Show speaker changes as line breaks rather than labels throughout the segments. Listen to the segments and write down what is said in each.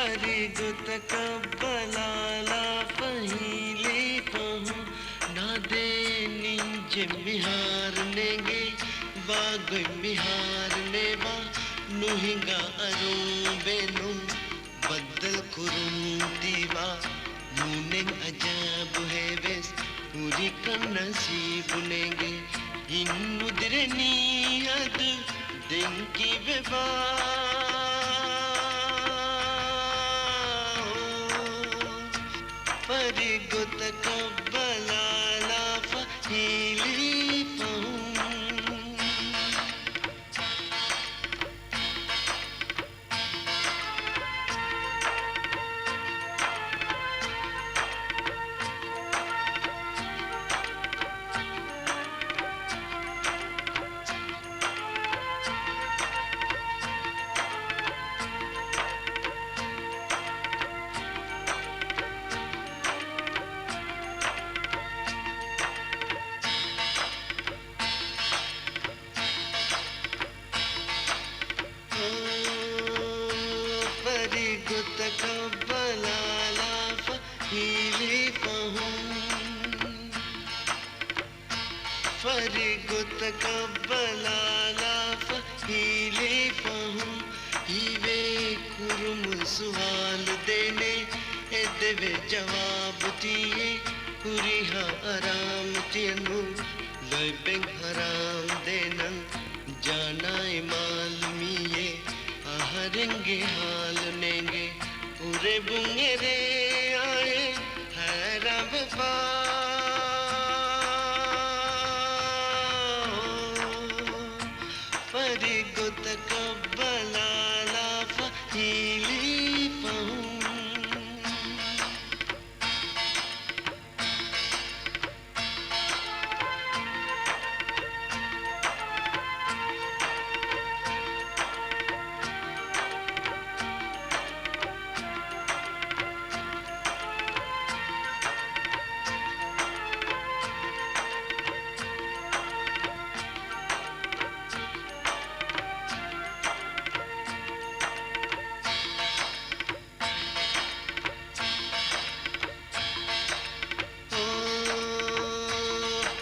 फरिगुत कब्बलाला पहिले पहुँ नादे निंज मिहार नेगे बाग मिहार नेवा नुहिंगा अरुं बेनु बदल कुरुं दीवा मुने अजब है वेस पूरी का नसीब नेगे इन्नुद्रे नीयद देंकी बेबा फरिगुत कब्बलाला फहीली पहुँ फरिगुत कब्बलाला फहीली पहुँ फरिगुत कब्बलाला फहीली पहुँ हीवे कुरुम सवाल देने ए देवे जवाब दिए कुरिहा आराम तियनु लैबें हराम देना जाना मालूमिए आहरेंगे हाल नेंगे पूरे बुंगे रे आए हैरा बेबा फरिगुत कब्बलाला फहीली पहुँ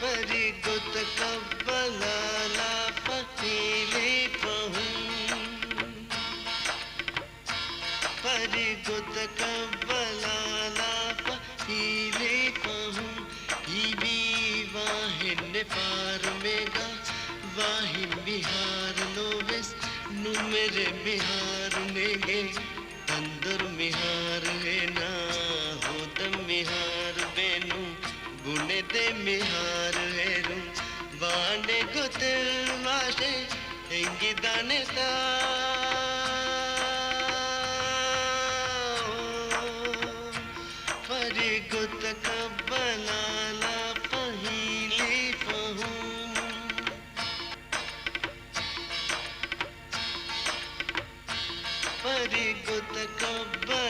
फरिगुत कब्बलाला फहीली पहुँ फरिगुत कब्बलाला फहीली पहुँ हीवी वाहिन पार मेगा वाहिन बिहार नोवेस नुमेरे बिहार नेगे तंदुर मिहार है ना होतम मिहार बेनु गुने दे मिहार हेरू वाने गुतिल माशे हेंगी दाने ता फरिगुत कब्बलाला फहीली पहुँ फरिगुत कब्बलाला